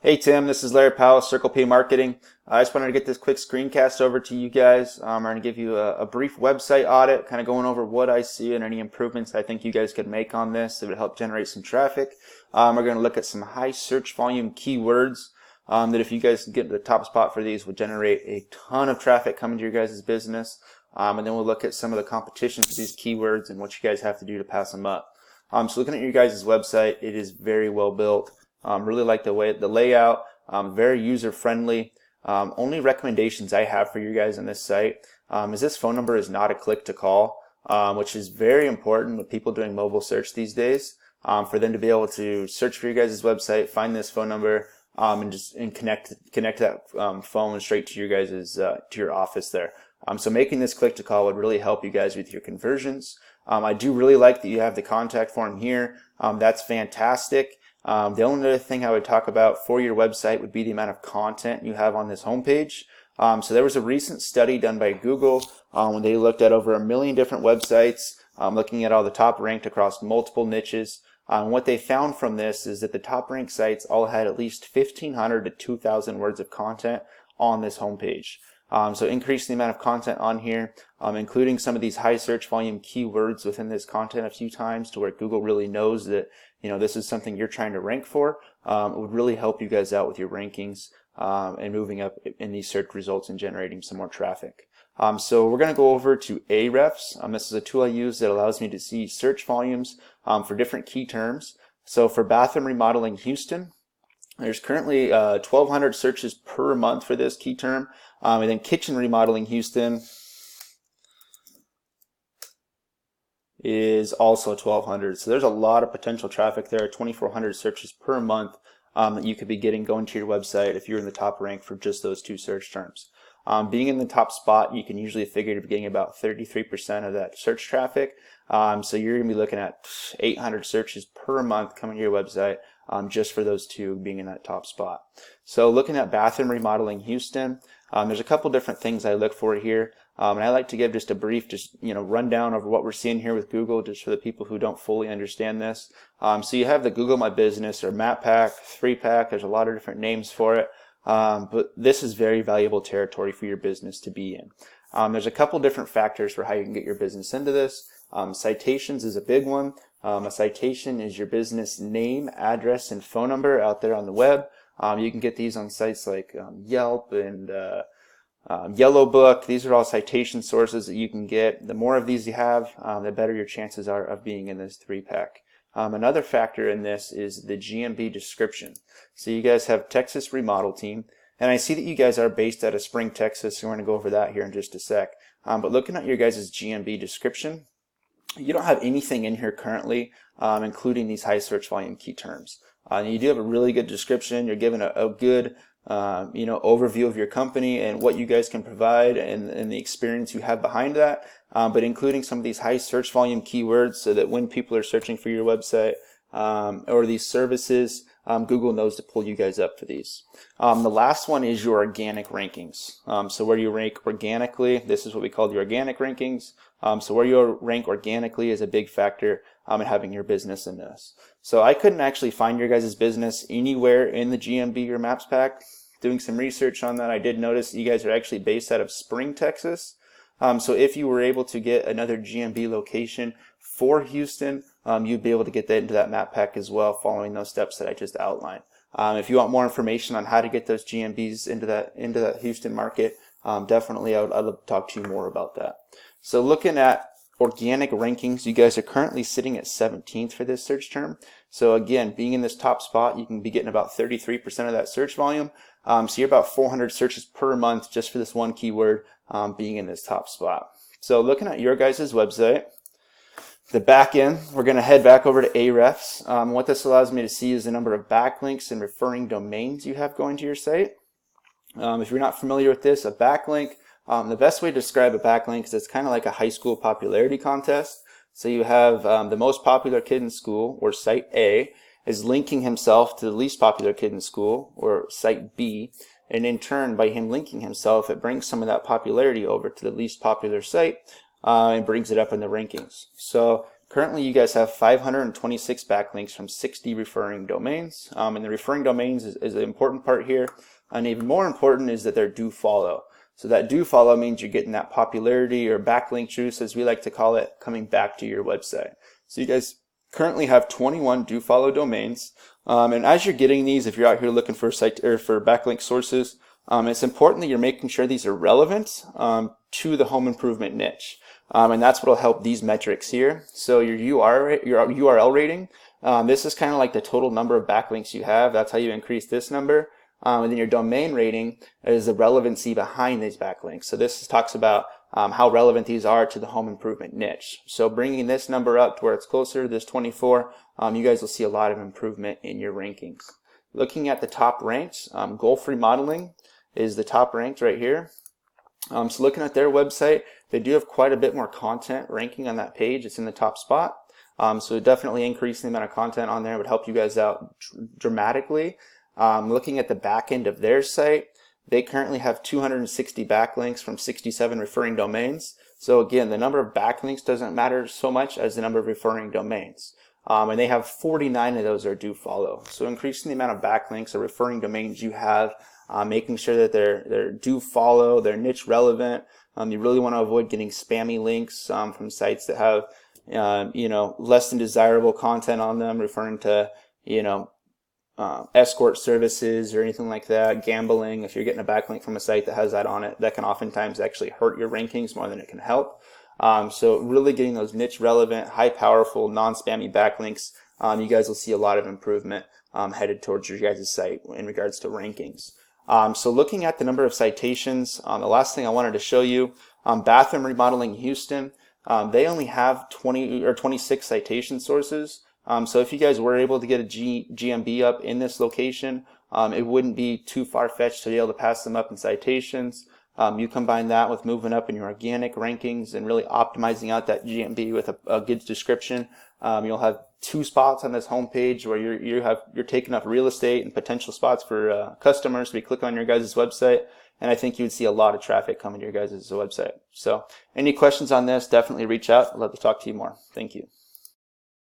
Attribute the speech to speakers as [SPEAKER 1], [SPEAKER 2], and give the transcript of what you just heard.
[SPEAKER 1] Hey Tim, this is Larry Powell, Circle P Marketing. I just wanted to get this quick screencast over to you guys. I'm going to give you a brief website audit, kind of going over what I see and any improvements I think you guys could make on this that would help generate some traffic. We're going to look at some high search volume keywords that if you guys can get to the top spot for these would generate a ton of traffic coming to your guys' business. And then we'll look at some of the competition for these keywords and what you guys have to do to pass them up. So looking at your guys' website, it is very well built. Really like the layout, very user friendly. Only recommendations I have for you guys on this site is this phone number is not a click to call, which is very important with people doing mobile search these days, for them to be able to search for your guys' website, find this phone number, and connect that phone straight to your guys' to your office there. So making this click to call would really help you guys with your conversions. I do really like that you have the contact form here. That's fantastic. The only other thing I would talk about for your website would be the amount of content you have on this homepage. So there was a recent study done by Google when they looked at over 1 million different websites, looking at all the top ranked across multiple niches. What they found from this is that the top ranked sites all had at least 1,500 to 2,000 words of content on this homepage. So increase the amount of content on here, including some of these high search volume keywords within this content a few times to where Google really knows that this is something you're trying to rank for. It would really help you guys out with your rankings and moving up in these search results and generating some more traffic. So we're going to go over to Ahrefs. This is a tool I use that allows me to see search volumes for different key terms. So for bathroom remodeling Houston, there's currently 1,200 searches per month for this key term. And then kitchen remodeling Houston is also 1,200. So there's a lot of potential traffic there, 2,400 searches per month that you could be getting going to your website if you're in the top rank for just those two search terms. Being in the top spot, you can usually figure to be getting about 33% of that search traffic. So you're going to be looking at 800 searches per month coming to your website just for those two being in that top spot. So looking at bathroom remodeling Houston, there's a couple different things I look for here. And I like to give just a brief rundown over what we're seeing here with Google just for the people who don't fully understand this. So you have the Google My Business or Map Pack, 3-Pack, there's a lot of different names for it. But this is very valuable territory for your business to be in. There's a couple different factors for how you can get your business into this. Citations is a big one. A citation is your business name, address, and phone number out there on the web. You can get these on sites like Yelp and Yellow Book. These are all citation sources that you can get. The more of these you have, the better your chances are of being in this 3-pack. Another factor in this is the GMB description. So you guys have Texas Remodel Team, and I see that you guys are based out of Spring, Texas, so we're going to go over that here in just a sec. But looking at your guys' GMB description, you don't have anything in here currently, including these high search volume key terms. You do have a really good description. You're given a good overview of your company and what you guys can provide and the experience you have behind that, but including some of these high search volume keywords so that when people are searching for your website or these services, Google knows to pull you guys up for these. The last one is your organic rankings. So where you rank organically, this is what we call the organic rankings. So where you rank organically is a big factor in having your business in this. So I couldn't actually find your guys' business anywhere in the GMB or Maps Pack. Doing some research on that, I did notice that you guys are actually based out of Spring, Texas. So if you were able to get another GMB location for Houston, you'd be able to get that into that map pack as well, following those steps that I just outlined. If you want more information on how to get those GMBs into that Houston market, definitely I'd love to talk to you more about that. So looking at organic rankings, you guys are currently sitting at 17th for this search term. So again, being in this top spot, you can be getting about 33% of that search volume. So you're about 400 searches per month just for this one keyword being in this top spot. So looking at your guys' website, the back end, we're going to head back over to Ahrefs. What this allows me to see is the number of backlinks and referring domains you have going to your site. If you're not familiar with this, a backlink, the best way to describe a backlink is it's kind of like a high school popularity contest. So you have the most popular kid in school, or site A, is linking himself to the least popular kid in school, or site B, and in turn, by him linking himself, it brings some of that popularity over to the least popular site and brings it up in the rankings. So Currently, you guys have 526 backlinks from 60 referring domains, and the referring domains is the important part here. And even more important is that they're do follow. So that do follow means you're getting that popularity or backlink juice, as we like to call it, coming back to your website. So you guys currently have 21 do follow domains, and as you're getting these, if you're out here looking for for backlink sources, it's important that you're making sure these are relevant to the home improvement niche. And that's what will help these metrics here. So your URL rating, this is kind of like the total number of backlinks you have. That's how you increase this number. And then your domain rating is the relevancy behind these backlinks. So this talks about how relevant these are to the home improvement niche. So bringing this number up to where it's closer to this 24, you guys will see a lot of improvement in your rankings. Looking at the top ranks, Gulf Remodeling is the top ranked right here. So looking at their website, they do have quite a bit more content ranking on that page. It's in the top spot. So definitely increasing the amount of content on there would help you guys out dramatically. Looking at the back end of their site, they currently have 260 backlinks from 67 referring domains. So again, the number of backlinks doesn't matter so much as the number of referring domains. And they have 49 of those are do follow. So increasing the amount of backlinks or referring domains you have, making sure that they're do follow, they're niche relevant. You really want to avoid getting spammy links from sites that have less than desirable content on them, referring to escort services or anything like that, gambling. If you're getting a backlink from a site that has that on it, that can oftentimes actually hurt your rankings more than it can help. So really getting those niche relevant, high powerful, non-spammy backlinks, you guys will see a lot of improvement headed towards your guys' site in regards to rankings. So looking at the number of citations, the last thing I wanted to show you, Bathroom Remodeling Houston, they only have 20 or 26 citation sources. So if you guys were able to get a GMB up in this location, it wouldn't be too far-fetched to be able to pass them up in citations. You combine that with moving up in your organic rankings and really optimizing out that GMB with a good description. You'll have 2 spots on this homepage where you're taking up real estate and potential spots for customers to be clicking on your guys' website. And I think you would see a lot of traffic coming to your guys' website. So any questions on this, definitely reach out. I'd love to talk to you more. Thank you.